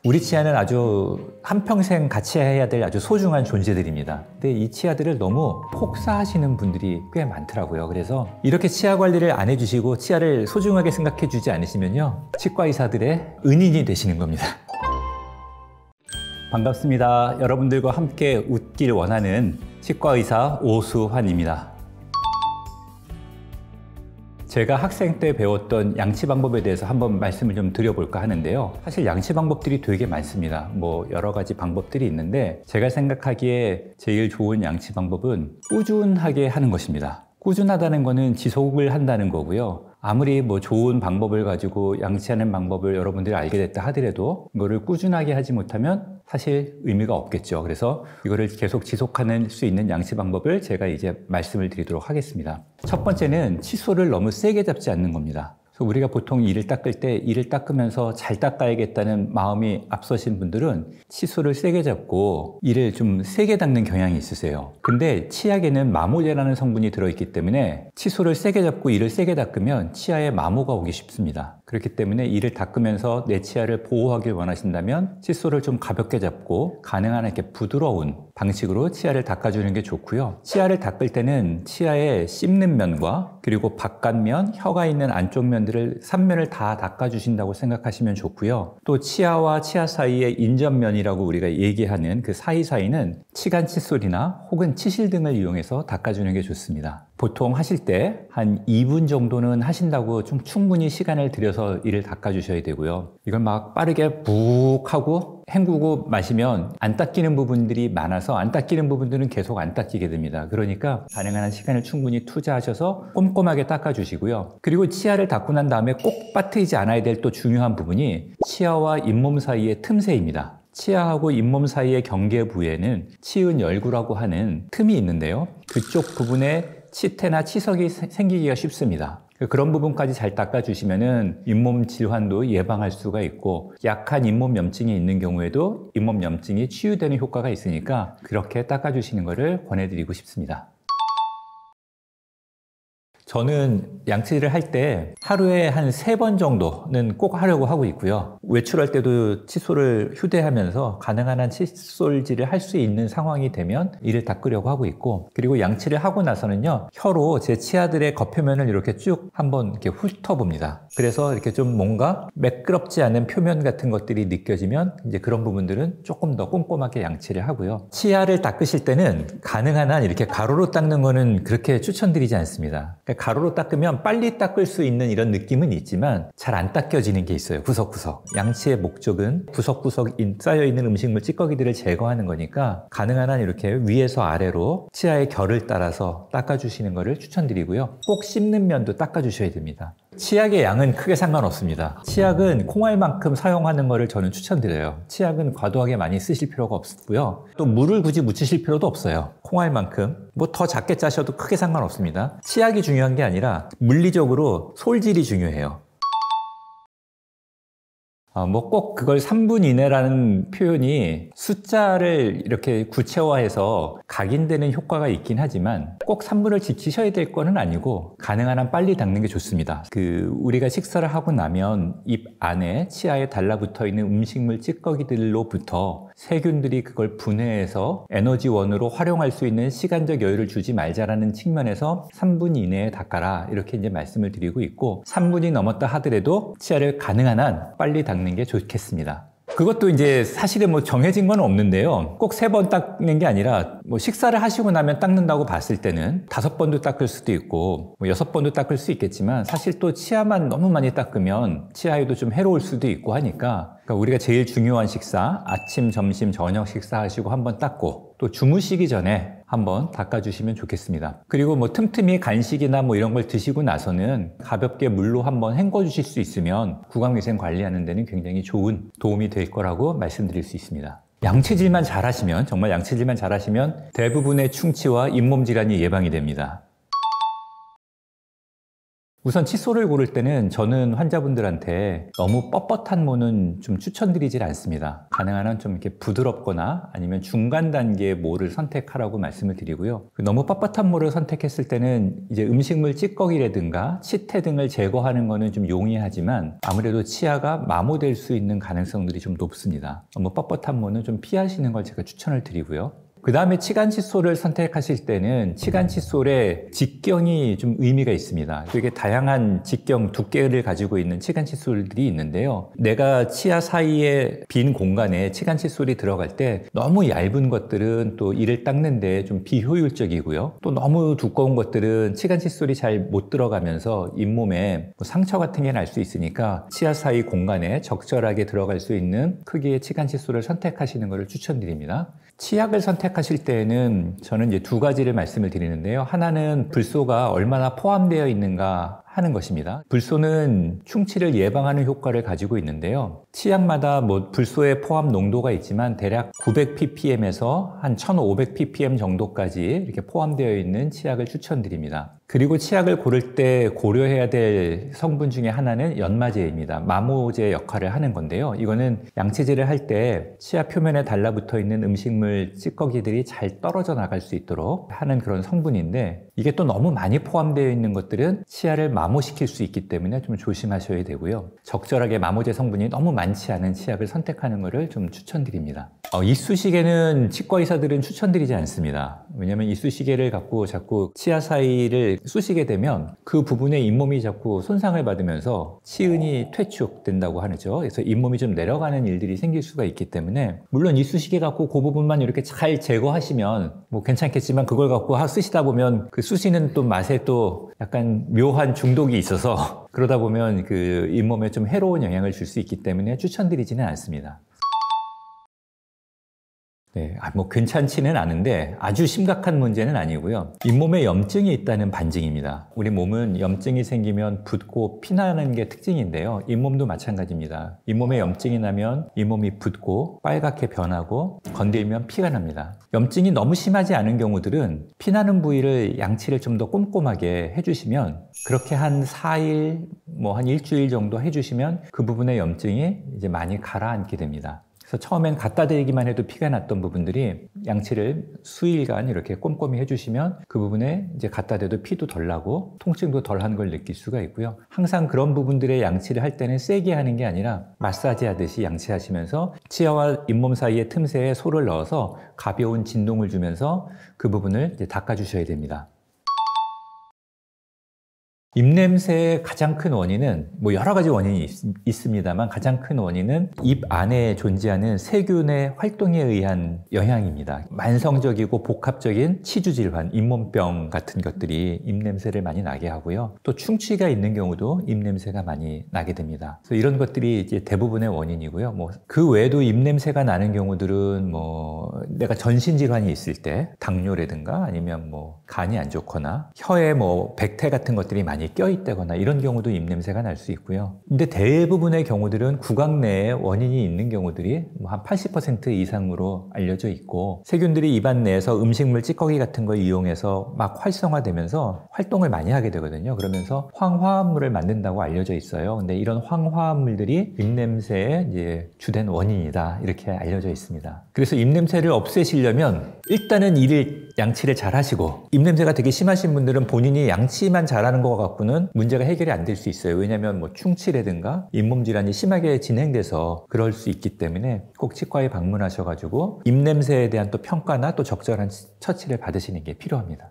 우리 치아는 아주 한평생 같이 해야 될 아주 소중한 존재들입니다. 근데 이 치아들을 너무 폭사하시는 분들이 꽤 많더라고요. 그래서 이렇게 치아 관리를 안 해주시고 치아를 소중하게 생각해 주지 않으시면요, 치과 의사들의 은인이 되시는 겁니다. 반갑습니다. 여러분들과 함께 웃길 원하는 치과 의사 오수환입니다. 제가 학생 때 배웠던 양치 방법에 대해서 한번 말씀을 좀 드려볼까 하는데요. 사실 양치 방법들이 되게 많습니다. 여러 가지 방법들이 있는데 제가 생각하기에 제일 좋은 양치 방법은 꾸준하게 하는 것입니다. 꾸준하다는 거는 지속을 한다는 거고요. 아무리 좋은 방법을 가지고 양치하는 방법을 여러분들이 알게 됐다 하더라도 이거를 꾸준하게 하지 못하면 사실 의미가 없겠죠. 그래서 이거를 계속 지속할 수 있는 양치 방법을 제가 이제 말씀을 드리도록 하겠습니다. 첫 번째는 칫솔을 너무 세게 잡지 않는 겁니다. 그래서 우리가 보통 이를 닦을 때 이를 닦으면서 잘 닦아야겠다는 마음이 앞서신 분들은 칫솔을 세게 잡고 이를 좀 세게 닦는 경향이 있으세요. 근데 치약에는 마모제라는 성분이 들어있기 때문에 칫솔을 세게 잡고 이를 세게 닦으면 치아에 마모가 오기 쉽습니다. 그렇기 때문에 이를 닦으면서 내 치아를 보호하길 원하신다면 칫솔을 좀 가볍게 잡고 가능한 이렇게 부드러운 방식으로 치아를 닦아주는 게 좋고요. 치아를 닦을 때는 치아에 씹는 면과 그리고 바깥면, 혀가 있는 안쪽 면들을 3면을 다 닦아주신다고 생각하시면 좋고요. 또 치아와 치아 사이의 인접면이라고 우리가 얘기하는 그 사이사이는 치간 칫솔이나 혹은 치실 등을 이용해서 닦아주는 게 좋습니다. 보통 하실 때 한 2분 정도는 하신다고 좀 충분히 시간을 들여서 이를 닦아주셔야 되고요. 이걸 막 빠르게 푹 하고 헹구고 마시면 안 닦이는 부분들이 많아서 안 닦이는 부분들은 계속 안 닦이게 됩니다. 그러니까 가능한 한 시간을 충분히 투자하셔서 꼼꼼하게 닦아주시고요. 그리고 치아를 닦고 난 다음에 꼭 빠뜨리지 않아야 될 또 중요한 부분이 치아와 잇몸 사이의 틈새입니다. 치아하고 잇몸 사이의 경계 부위에는 치은 열구라고 하는 틈이 있는데요. 그쪽 부분에 치태나 치석이 생기기가 쉽습니다. 그런 부분까지 잘 닦아주시면은 잇몸 질환도 예방할 수가 있고 약한 잇몸 염증이 있는 경우에도 잇몸 염증이 치유되는 효과가 있으니까 그렇게 닦아주시는 것을 권해드리고 싶습니다. 저는 양치를 할 때 하루에 한 3번 정도는 꼭 하려고 하고 있고요. 외출할 때도 칫솔을 휴대하면서 가능한 한 칫솔질을 할 수 있는 상황이 되면 이를 닦으려고 하고 있고, 그리고 양치를 하고 나서는요, 혀로 제 치아들의 겉표면을 이렇게 쭉 한번 이렇게 훑어봅니다. 그래서 이렇게 좀 뭔가 매끄럽지 않은 표면 같은 것들이 느껴지면 이제 그런 부분들은 조금 더 꼼꼼하게 양치를 하고요. 치아를 닦으실 때는 가능한 한 이렇게 가로로 닦는 거는 그렇게 추천드리지 않습니다. 가로로 닦으면 빨리 닦을 수 있는 이런 느낌은 있지만 잘 안 닦여지는 게 있어요. 구석구석. 양치의 목적은 구석구석 쌓여있는 음식물 찌꺼기들을 제거하는 거니까 가능한 한 이렇게 위에서 아래로 치아의 결을 따라서 닦아주시는 것을 추천드리고요. 꼭 씹는 면도 닦아주셔야 됩니다. 치약의 양은 크게 상관없습니다. 치약은 콩알만큼 사용하는 것을 저는 추천드려요. 치약은 과도하게 많이 쓰실 필요가 없고요. 또 물을 굳이 묻히실 필요도 없어요. 콩알만큼. 더 작게 짜셔도 크게 상관없습니다. 치약이 중요한 게 아니라 물리적으로 솔질이 중요해요. 꼭 그걸 3분 이내라는 표현이 숫자를 이렇게 구체화해서 각인되는 효과가 있긴 하지만 꼭 3분을 지키셔야 될 거는 아니고 가능한 한 빨리 닦는 게 좋습니다. 우리가 식사를 하고 나면 입 안에 치아에 달라붙어 있는 음식물 찌꺼기들로부터 세균들이 그걸 분해해서 에너지원으로 활용할 수 있는 시간적 여유를 주지 말자라는 측면에서 3분 이내에 닦아라 이렇게 이제 말씀을 드리고 있고, 3분이 넘었다 하더라도 치아를 가능한 한 빨리 닦는 게 좋겠습니다. 그것도 이제 사실은 정해진 건 없는데요. 꼭 3번 닦는 게 아니라 식사를 하시고 나면 닦는다고 봤을 때는 5번도 닦을 수도 있고 6번도 닦을 수 있겠지만, 사실 또 치아만 너무 많이 닦으면 치아에도 좀 해로울 수도 있고 하니까, 그러니까 우리가 제일 중요한 식사, 아침, 점심, 저녁 식사하시고 한번 닦고 또 주무시기 전에 한번 닦아주시면 좋겠습니다. 그리고 틈틈이 간식이나 이런 걸 드시고 나서는 가볍게 물로 한번 헹궈주실 수 있으면 구강위생 관리하는 데는 굉장히 좋은 도움이 될 거라고 말씀드릴 수 있습니다. 양치질만 잘하시면, 정말 양치질만 잘하시면 대부분의 충치와 잇몸 질환이 예방이 됩니다. 우선 칫솔을 고를 때는 저는 환자분들한테 너무 뻣뻣한 모는 좀 추천드리질 않습니다. 가능한 한 좀 이렇게 부드럽거나 아니면 중간 단계의 모를 선택하라고 말씀을 드리고요. 너무 뻣뻣한 모를 선택했을 때는 이제 음식물 찌꺼기라든가 치태 등을 제거하는 거는 좀 용이하지만 아무래도 치아가 마모될 수 있는 가능성들이 좀 높습니다. 너무 뻣뻣한 모는 좀 피하시는 걸 제가 추천을 드리고요. 그 다음에 치간 칫솔을 선택하실 때는 치간 칫솔의 직경이 좀 의미가 있습니다. 되게 다양한 직경 두께를 가지고 있는 치간 칫솔들이 있는데요. 내가 치아 사이에 빈 공간에 치간 칫솔이 들어갈 때 너무 얇은 것들은 또 이를 닦는데 좀 비효율적이고요. 또 너무 두꺼운 것들은 치간 칫솔이 잘 못 들어가면서 잇몸에 상처 같은 게 날 수 있으니까 치아 사이 공간에 적절하게 들어갈 수 있는 크기의 치간 칫솔을 선택하시는 것을 추천드립니다. 치약을 선택하실 때에는 저는 이제 두 가지를 말씀을 드리는데요. 하나는 불소가 얼마나 포함되어 있는가 하는 것입니다. 불소는 충치를 예방하는 효과를 가지고 있는데요. 치약마다 불소의 포함 농도가 있지만 대략 900ppm에서 한 1500ppm 정도까지 이렇게 포함되어 있는 치약을 추천드립니다. 그리고 치약을 고를 때 고려해야 될 성분 중에 하나는 연마제입니다. 마모제 역할을 하는 건데요. 이거는 양치질을 할 때 치아 표면에 달라붙어 있는 음식물 찌꺼기들이 잘 떨어져 나갈 수 있도록 하는 그런 성분인데 이게 또 너무 많이 포함되어 있는 것들은 치아를 마모시킬 수 있기 때문에 좀 조심하셔야 되고요. 적절하게 마모제 성분이 너무 많지 않은 치약을 선택하는 것을 좀 추천드립니다. 이쑤시개는 치과 의사들은 추천드리지 않습니다. 왜냐하면 이쑤시개를 갖고 자꾸 치아 사이를 쑤시게 되면 그 부분에 잇몸이 자꾸 손상을 받으면서 치은이 퇴축된다고 하죠. 그래서 잇몸이 좀 내려가는 일들이 생길 수가 있기 때문에 물론 이쑤시개 갖고 그 부분만 이렇게 잘 제거하시면 괜찮겠지만 그걸 갖고 쓰시다 보면 그 쑤시는 또 맛에 또 약간 묘한 중독이 있어서 그러다 보면 그 잇몸에 좀 해로운 영향을 줄 수 있기 때문에 추천드리지는 않습니다. 네, 괜찮지는 않은데 아주 심각한 문제는 아니고요. 잇몸에 염증이 있다는 반증입니다. 우리 몸은 염증이 생기면 붓고 피나는 게 특징인데요. 잇몸도 마찬가지입니다. 잇몸에 염증이 나면 잇몸이 붓고 빨갛게 변하고 건들면 피가 납니다. 염증이 너무 심하지 않은 경우들은 피나는 부위를 양치를 좀 더 꼼꼼하게 해주시면 그렇게 한 4일, 한 일주일 정도 해주시면 그 부분의 염증이 이제 많이 가라앉게 됩니다. 그래서 처음엔 갖다 대기만 해도 피가 났던 부분들이 양치를 수일간 이렇게 꼼꼼히 해주시면 그 부분에 이제 갖다 대도 피도 덜 나고 통증도 덜한 걸 느낄 수가 있고요. 항상 그런 부분들의 양치를 할 때는 세게 하는 게 아니라 마사지 하듯이 양치하시면서 치아와 잇몸 사이의 틈새에 소를 넣어서 가벼운 진동을 주면서 그 부분을 이제 닦아주셔야 됩니다. 입냄새의 가장 큰 원인은 여러 가지 원인이 있습니다만 가장 큰 원인은 입 안에 존재하는 세균의 활동에 의한 영향입니다. 만성적이고 복합적인 치주질환, 잇몸병 같은 것들이 입냄새를 많이 나게 하고요. 또 충치가 있는 경우도 입냄새가 많이 나게 됩니다. 그래서 이런 것들이 이제 대부분의 원인이고요. 그 외에도 입냄새가 나는 경우들은 내가 전신질환이 있을 때 당뇨라든가 아니면 간이 안 좋거나 혀에 백태 같은 것들이 많이 껴있다거나 이런 경우도 입냄새가 날 수 있고요. 근데 대부분의 경우들은 구강 내에 원인이 있는 경우들이 한 80% 이상으로 알려져 있고 세균들이 입안 내에서 음식물 찌꺼기 같은 걸 이용해서 막 활성화되면서 활동을 많이 하게 되거든요. 그러면서 황화합물을 만든다고 알려져 있어요. 근데 이런 황화합물들이 입냄새의 이제 주된 원인이다 이렇게 알려져 있습니다. 그래서 입냄새를 없애시려면 일단은 양치를 잘 하시고 입냄새가 되게 심하신 분들은 본인이 양치만 잘하는 것 같고는 문제가 해결이 안 될 수 있어요. 왜냐하면 충치라든가 잇몸 질환이 심하게 진행돼서 그럴 수 있기 때문에 꼭 치과에 방문하셔가지고 입냄새에 대한 또 평가나 또 적절한 처치를 받으시는 게 필요합니다.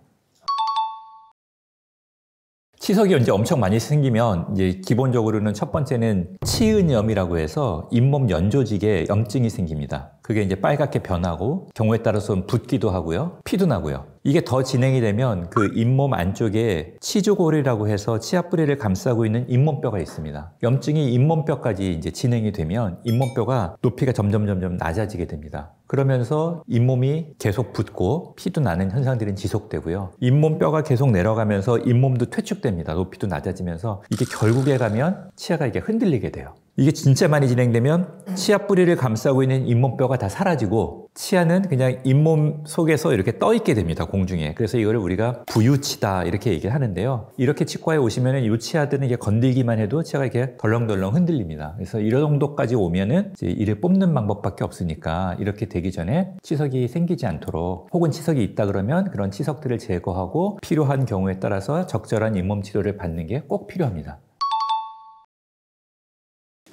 치석이 이제 엄청 많이 생기면 이제 기본적으로는 첫 번째는 치은염이라고 해서 잇몸 연조직에 염증이 생깁니다. 그게 이제 빨갛게 변하고 경우에 따라서는 붓기도 하고요. 피도 나고요. 이게 더 진행이 되면 그 잇몸 안쪽에 치조골이라고 해서 치아 뿌리를 감싸고 있는 잇몸뼈가 있습니다. 염증이 잇몸뼈까지 이제 진행이 되면 잇몸뼈가 높이가 점점 낮아지게 됩니다. 그러면서 잇몸이 계속 붓고 피도 나는 현상들은 지속되고요. 잇몸뼈가 계속 내려가면서 잇몸도 퇴축됩니다. 높이도 낮아지면서 이게 결국에 가면 치아가 이게 흔들리게 돼요. 이게 진짜 많이 진행되면 치아 뿌리를 감싸고 있는 잇몸뼈가 다 사라지고 치아는 그냥 잇몸 속에서 이렇게 떠 있게 됩니다, 공중에. 그래서 이거를 우리가 부유치다 이렇게 얘기를 하는데요. 이렇게 치과에 오시면은 이 치아들은 이게 건들기만 해도 치아가 이렇게 덜렁덜렁 흔들립니다. 그래서 이런 정도까지 오면은 이제 이를 뽑는 방법밖에 없으니까 이렇게 되기 전에 치석이 생기지 않도록, 혹은 치석이 있다 그러면 그런 치석들을 제거하고 필요한 경우에 따라서 적절한 잇몸 치료를 받는 게 꼭 필요합니다.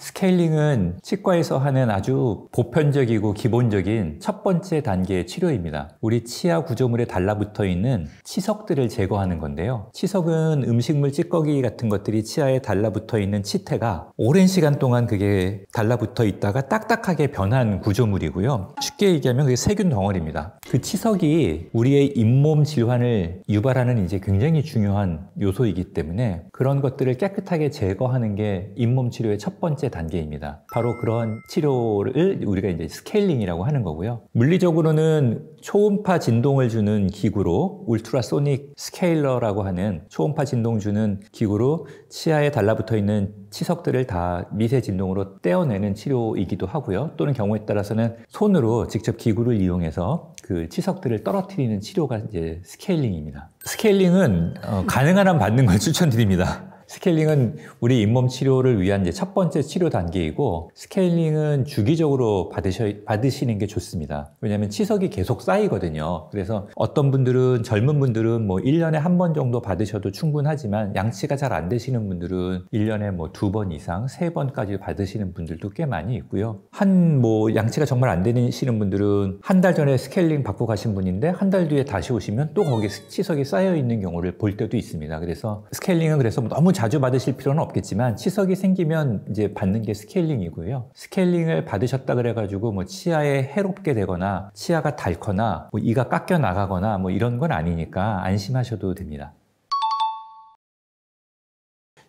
스케일링은 치과에서 하는 아주 보편적이고 기본적인 첫 번째 단계의 치료입니다. 우리 치아 구조물에 달라붙어 있는 치석들을 제거하는 건데요. 치석은 음식물 찌꺼기 같은 것들이 치아에 달라붙어 있는 치태가 오랜 시간 동안 그게 달라붙어 있다가 딱딱하게 변한 구조물이고요. 쉽게 얘기하면 그게 세균 덩어리입니다. 그 치석이 우리의 잇몸 질환을 유발하는 이제 굉장히 중요한 요소이기 때문에 그런 것들을 깨끗하게 제거하는 게 잇몸 치료의 첫 번째 단계입니다. 바로 그런 치료를 우리가 이제 스케일링이라고 하는 거고요. 물리적으로는 초음파 진동을 주는 기구로, 울트라소닉 스케일러라고 하는 초음파 진동 주는 기구로 치아에 달라붙어 있는 치석들을 다 미세 진동으로 떼어내는 치료이기도 하고요. 또는 경우에 따라서는 손으로 직접 기구를 이용해서 그 치석들을 떨어뜨리는 치료가 이제 스케일링입니다. 스케일링은 가능한 한 받는 걸 추천드립니다. 스케일링은 우리 잇몸 치료를 위한 이제 첫 번째 치료 단계이고, 스케일링은 주기적으로 받으시는 게 좋습니다. 왜냐하면 치석이 계속 쌓이거든요. 그래서 어떤 분들은, 젊은 분들은 뭐 1년에 한 번 정도 받으셔도 충분하지만, 양치가 잘 안 되시는 분들은 1년에 뭐 2번 이상, 3번까지 받으시는 분들도 꽤 많이 있고요. 양치가 정말 안 되시는 분들은 한 달 전에 스케일링 받고 가신 분인데 한 달 뒤에 다시 오시면 또 거기에 치석이 쌓여 있는 경우를 볼 때도 있습니다. 그래서 스케일링은 그래서 너무 자주 받으실 필요는 없겠지만 치석이 생기면 이제 받는 게 스케일링이고요. 스케일링을 받으셨다 그래가지고 뭐 치아에 해롭게 되거나 치아가 닳거나 뭐 이가 깎여 나가거나 뭐 이런 건 아니니까 안심하셔도 됩니다.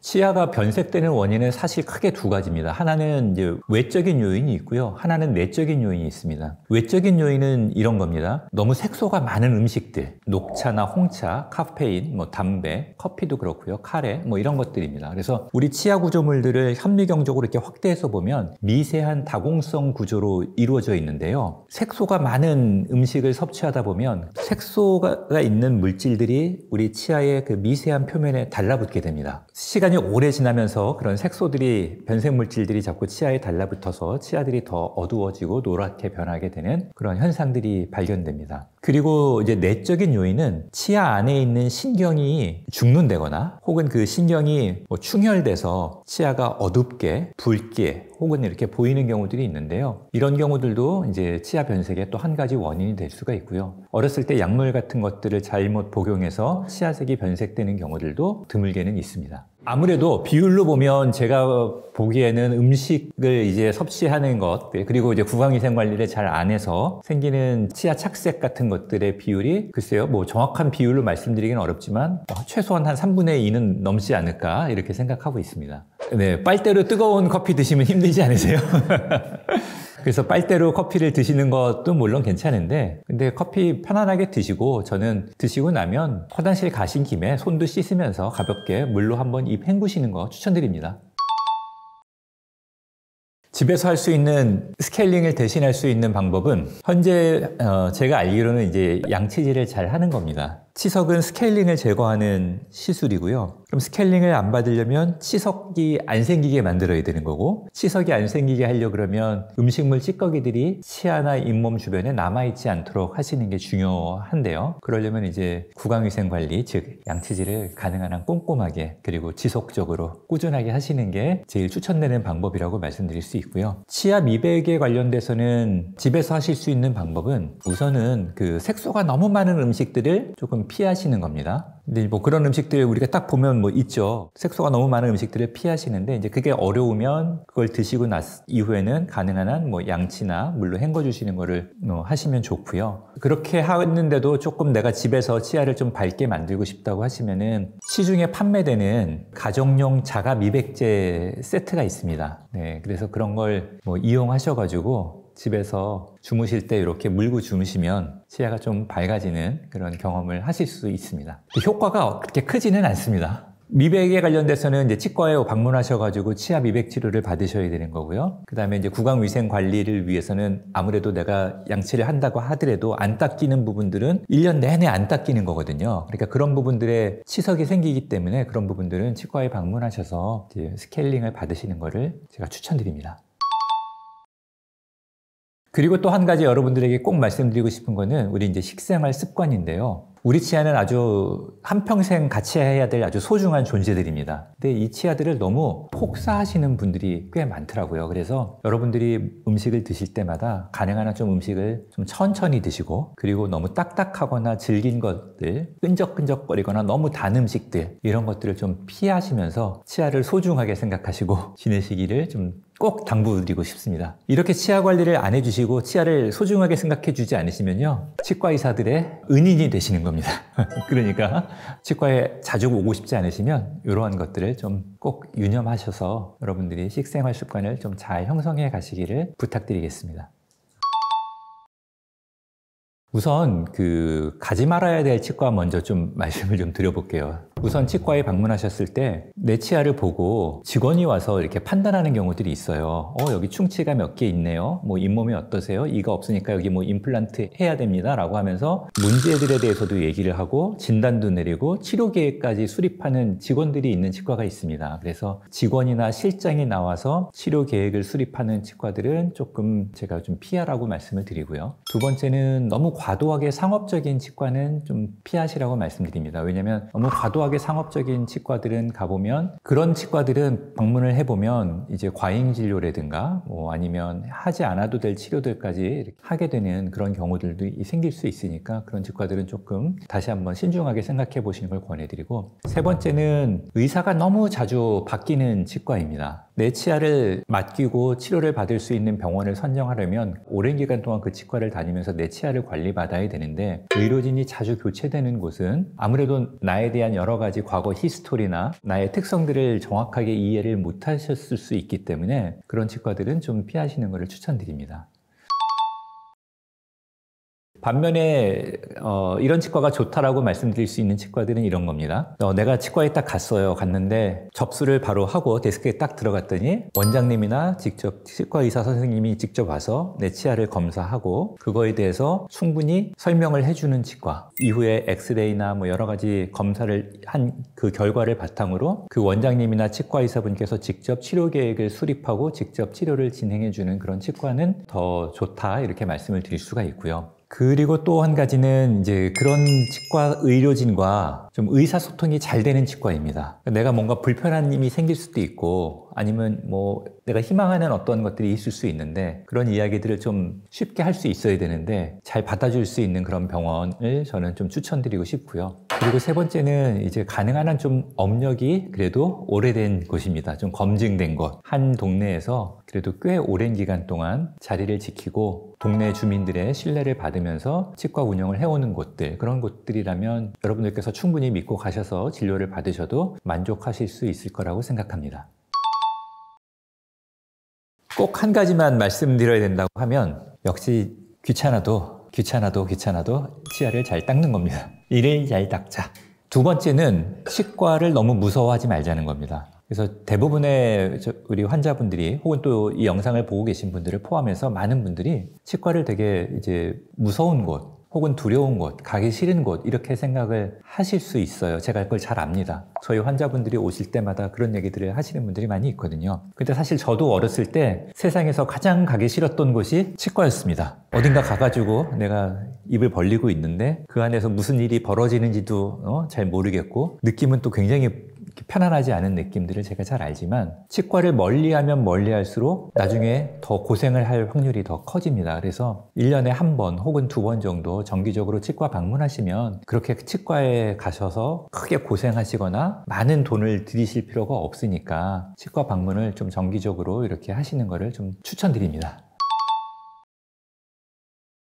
치아가 변색되는 원인은 사실 크게 두 가지입니다. 하나는 이제 외적인 요인이 있고요. 하나는 내적인 요인이 있습니다. 외적인 요인은 이런 겁니다. 너무 색소가 많은 음식들, 녹차나 홍차, 카페인, 뭐 담배, 커피도 그렇고요. 카레, 뭐 이런 것들입니다. 그래서 우리 치아 구조물들을 현미경적으로 이렇게 확대해서 보면 미세한 다공성 구조로 이루어져 있는데요. 색소가 많은 음식을 섭취하다 보면 색소가 있는 물질들이 우리 치아의 그 미세한 표면에 달라붙게 됩니다. 시간이 오래 지나면서 그런 색소들이, 변색 물질들이 자꾸 치아에 달라붙어서 치아들이 더 어두워지고 노랗게 변하게 되는 그런 현상들이 발견됩니다. 그리고 이제 내적인 요인은 치아 안에 있는 신경이 죽는다거나 혹은 그 신경이 충혈돼서 치아가 어둡게, 붉게 혹은 이렇게 보이는 경우들이 있는데요. 이런 경우들도 이제 치아 변색의 또 한 가지 원인이 될 수가 있고요. 어렸을 때 약물 같은 것들을 잘못 복용해서 치아색이 변색되는 경우들도 드물게는 있습니다. 아무래도 비율로 보면 제가 보기에는 음식을 이제 섭취하는 것, 그리고 이제 구강위생 관리를 잘 안 해서 생기는 치아 착색 같은 것들의 비율이, 글쎄요, 뭐 정확한 비율로 말씀드리기는 어렵지만 최소한 한 3분의 2는 넘지 않을까 이렇게 생각하고 있습니다. 네, 빨대로 뜨거운 커피 드시면 힘들지 않으세요? 그래서 빨대로 커피를 드시는 것도 물론 괜찮은데, 근데 커피 편안하게 드시고, 저는 드시고 나면 화장실 가신 김에 손도 씻으면서 가볍게 물로 한번 입 헹구시는 거 추천드립니다. 집에서 할 수 있는 스케일링을 대신할 수 있는 방법은 현재 제가 알기로는 이제 양치질을 잘 하는 겁니다. 치석은 스케일링을 제거하는 시술이고요. 그럼 스케일링을 안 받으려면 치석이 안 생기게 만들어야 되는 거고, 치석이 안 생기게 하려고 그러면 음식물 찌꺼기들이 치아나 잇몸 주변에 남아있지 않도록 하시는 게 중요한데요. 그러려면 이제 구강위생관리, 즉 양치질을 가능한 한 꼼꼼하게 그리고 지속적으로 꾸준하게 하시는 게 제일 추천되는 방법이라고 말씀드릴 수 있고요. 치아 미백에 관련돼서는 집에서 하실 수 있는 방법은 우선은 그 색소가 너무 많은 음식들을 조금 피하시는 겁니다. 근데 뭐 그런 음식들 우리가 딱 보면 뭐 있죠. 색소가 너무 많은 음식들을 피하시는데, 이제 그게 어려우면 그걸 드시고 이후에는 가능한 한 뭐 양치나 물로 헹궈 주시는 거를 하시면 좋고요. 그렇게 하는데도 조금 내가 집에서 치아를 좀 밝게 만들고 싶다고 하시면은 시중에 판매되는 가정용 자가 미백제 세트가 있습니다. 네, 그래서 그런 걸 뭐 이용하셔가지고 집에서 주무실 때 이렇게 물고 주무시면 치아가 좀 밝아지는 그런 경험을 하실 수 있습니다. 효과가 그렇게 크지는 않습니다. 미백에 관련돼서는 이제 치과에 방문하셔가지고 치아 미백 치료를 받으셔야 되는 거고요. 그 다음에 이제 구강위생 관리를 위해서는 아무래도 내가 양치를 한다고 하더라도 안 닦이는 부분들은 1년 내내 안 닦이는 거거든요. 그러니까 그런 부분들에 치석이 생기기 때문에 그런 부분들은 치과에 방문하셔서 이제 스케일링을 받으시는 거를 제가 추천드립니다. 그리고 또 한 가지 여러분들에게 꼭 말씀드리고 싶은 거는 우리 이제 식생활 습관인데요. 우리 치아는 아주 한평생 같이 해야 될 아주 소중한 존재들입니다. 근데 이 치아들을 너무 폭사하시는 분들이 꽤 많더라고요. 그래서 여러분들이 음식을 드실 때마다 가능한 한 좀 음식을 좀 천천히 드시고, 그리고 너무 딱딱하거나 질긴 것들, 끈적끈적거리거나 너무 단 음식들, 이런 것들을 좀 피하시면서 치아를 소중하게 생각하시고 지내시기를 좀 꼭 당부드리고 싶습니다. 이렇게 치아 관리를 안 해주시고 치아를 소중하게 생각해 주지 않으시면요, 치과 의사들의 은인이 되시는 겁니다. 그러니까 치과에 자주 오고 싶지 않으시면 이러한 것들을 좀 꼭 유념하셔서 여러분들이 식생활 습관을 좀 잘 형성해 가시기를 부탁드리겠습니다. 우선 가지 말아야 될 치과 먼저 좀 말씀을 좀 드려볼게요. 우선 치과에 방문하셨을 때 내 치아를 보고 직원이 와서 이렇게 판단하는 경우들이 있어요. 여기 충치가 몇 개 있네요. 뭐 잇몸이 어떠세요? 이가 없으니까 여기 뭐 임플란트 해야 됩니다. 라고 하면서 문제들에 대해서도 얘기를 하고 진단도 내리고 치료 계획까지 수립하는 직원들이 있는 치과가 있습니다. 그래서 직원이나 실장이 나와서 치료 계획을 수립하는 치과들은 조금 제가 좀 피하라고 말씀을 드리고요. 두 번째는 너무 과도하게 상업적인 치과는 좀 피하시라고 말씀드립니다. 왜냐하면 너무 과도하게 상업적인 치과들은 가보면, 그런 치과들은 방문을 해보면 이제 과잉 진료라든가 뭐 아니면 하지 않아도 될 치료들까지 하게 되는 그런 경우들도 생길 수 있으니까 그런 치과들은 조금 다시 한번 신중하게 생각해 보시는 걸 권해드리고, 세 번째는 의사가 너무 자주 바뀌는 치과입니다. 내 치아를 맡기고 치료를 받을 수 있는 병원을 선정하려면 오랜 기간 동안 그 치과를 다니면서 내 치아를 관리받아야 되는데, 의료진이 자주 교체되는 곳은 아무래도 나에 대한 여러 가지 과거 히스토리나 나의 특성들을 정확하게 이해를 못 하셨을 수 있기 때문에 그런 치과들은 좀 피하시는 것을 추천드립니다. 반면에 이런 치과가 좋다라고 말씀드릴 수 있는 치과들은 이런 겁니다. 내가 치과에 딱 갔는데 접수를 바로 하고 데스크에 딱 들어갔더니 원장님이나 직접 치과 의사 선생님이 직접 와서 내 치아를 검사하고 그거에 대해서 충분히 설명을 해주는 치과, 이후에 엑스레이나 뭐 여러 가지 검사를 한 그 결과를 바탕으로 그 원장님이나 치과 의사분께서 직접 치료 계획을 수립하고 직접 치료를 진행해주는 그런 치과는 더 좋다, 이렇게 말씀을 드릴 수가 있고요. 그리고 또 한 가지는 이제 그런 치과 의료진과 좀 의사소통이 잘 되는 치과입니다. 내가 뭔가 불편한 점이 생길 수도 있고 아니면 뭐 내가 희망하는 어떤 것들이 있을 수 있는데 그런 이야기들을 좀 쉽게 할 수 있어야 되는데 잘 받아줄 수 있는 그런 병원을 저는 좀 추천드리고 싶고요. 그리고 세 번째는 이제 가능한 한 좀 업력이 그래도 오래된 곳입니다. 좀 검증된 곳. 한 동네에서 그래도 꽤 오랜 기간 동안 자리를 지키고 동네 주민들의 신뢰를 받으면서 치과 운영을 해오는 곳들, 그런 곳들이라면 여러분들께서 충분히 믿고 가셔서 진료를 받으셔도 만족하실 수 있을 거라고 생각합니다. 꼭 한 가지만 말씀드려야 된다고 하면 역시 귀찮아도 치아를 잘 닦는 겁니다. 이를 잘 닦자. 두 번째는 치과를 너무 무서워하지 말자는 겁니다. 그래서 대부분의 우리 환자분들이 혹은 또 이 영상을 보고 계신 분들을 포함해서 많은 분들이 치과를 되게 이제 무서운 곳 혹은 두려운 곳, 가기 싫은 곳 이렇게 생각을 하실 수 있어요. 제가 그걸 잘 압니다. 저희 환자분들이 오실 때마다 그런 얘기들을 하시는 분들이 많이 있거든요. 근데 사실 저도 어렸을 때 세상에서 가장 가기 싫었던 곳이 치과였습니다. 어딘가 가가지고 내가 입을 벌리고 있는데 그 안에서 무슨 일이 벌어지는지도 잘 모르겠고 느낌은 또 굉장히 편안하지 않은 느낌들을 제가 잘 알지만 치과를 멀리하면 멀리할수록 나중에 더 고생을 할 확률이 더 커집니다. 그래서 1년에 한 번 혹은 2번 정도 정기적으로 치과 방문하시면 그렇게 치과에 가셔서 크게 고생하시거나 많은 돈을 들이실 필요가 없으니까 치과 방문을 좀 정기적으로 이렇게 하시는 것을 좀 추천드립니다.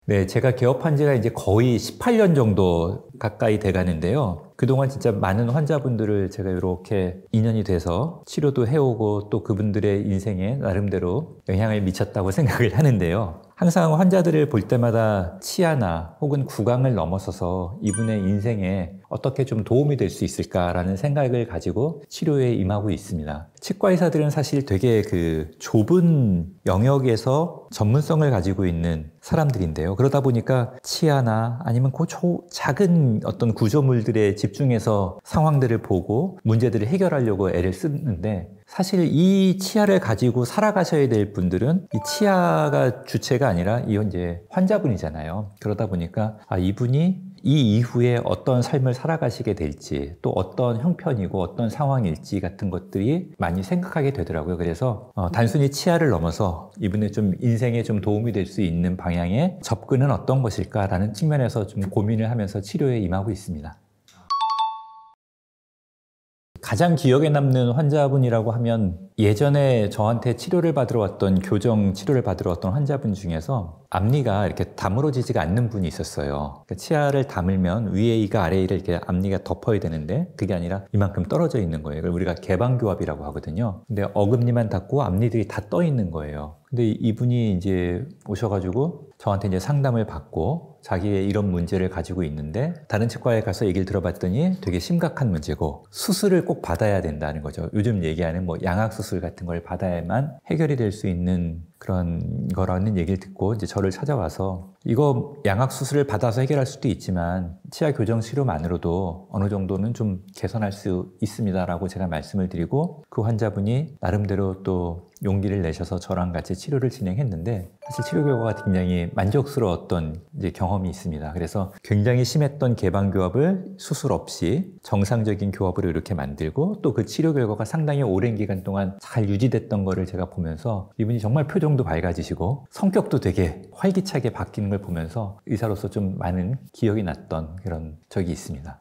네, 제가 개업한 지가 이제 거의 18년 정도 가까이 돼 가는데요. 그동안 진짜 많은 환자분들을 제가 이렇게 인연이 돼서 치료도 해오고 또 그분들의 인생에 나름대로 영향을 미쳤다고 생각을 하는데요. 항상 환자들을 볼 때마다 치아나 혹은 구강을 넘어서서 이분의 인생에 어떻게 좀 도움이 될 수 있을까라는 생각을 가지고 치료에 임하고 있습니다. 치과 의사들은 사실 되게 그 좁은 영역에서 전문성을 가지고 있는 사람들인데요. 그러다 보니까 치아나 아니면 그 작은 어떤 구조물들에 집중해서 상황들을 보고 문제들을 해결하려고 애를 쓰는데, 사실 이 치아를 가지고 살아가셔야 될 분들은 이 치아가 주체가 아니라 이제 환자분이잖아요. 그러다 보니까 이분이 이 이후에 어떤 삶을 살아가시게 될지, 또 어떤 형편이고 어떤 상황일지 같은 것들이 많이 생각하게 되더라고요. 그래서 단순히 치아를 넘어서 이분의 좀 인생에 좀 도움이 될 수 있는 방향의 접근은 어떤 것일까라는 측면에서 좀 고민을 하면서 치료에 임하고 있습니다. 가장 기억에 남는 환자분이라고 하면 예전에 저한테 치료를 받으러 왔던, 교정 치료를 받으러 왔던 환자분 중에서 앞니가 이렇게 다물어지지가 않는 분이 있었어요. 그러니까 치아를 다물면 위에 이가 아래 이를 이렇게 앞니가 덮어야 되는데 그게 아니라 이만큼 떨어져 있는 거예요. 그걸 우리가 개방교합이라고 하거든요. 근데 어금니만 닿고 앞니들이 다 떠 있는 거예요. 근데 이분이 이제 오셔가지고 저한테 이제 상담을 받고 자기의 이런 문제를 가지고 있는데, 다른 치과에 가서 얘기를 들어봤더니 되게 심각한 문제고 수술을 꼭 받아야 된다는 거죠. 요즘 얘기하는 뭐 양악수술 같은 걸 받아야만 해결이 될 수 있는 그런 거라는 얘기를 듣고 이제 저를 찾아와서, 이거 양악수술을 받아서 해결할 수도 있지만 치아 교정 치료만으로도 어느 정도는 좀 개선할 수 있습니다라고 제가 말씀을 드리고, 그 환자분이 나름대로 또 용기를 내셔서 저랑 같이 치료를 진행했는데, 사실 치료 결과가 굉장히 만족스러웠던 이제 경험이 있습니다. 그래서 굉장히 심했던 개방교합을 수술 없이 정상적인 교합으로 이렇게 만들고, 또 그 치료 결과가 상당히 오랜 기간 동안 잘 유지됐던 거를 제가 보면서 이분이 정말 표정도 밝아지시고 성격도 되게 활기차게 바뀌는 걸 보면서 의사로서 좀 많은 기억이 났던 그런 적이 있습니다.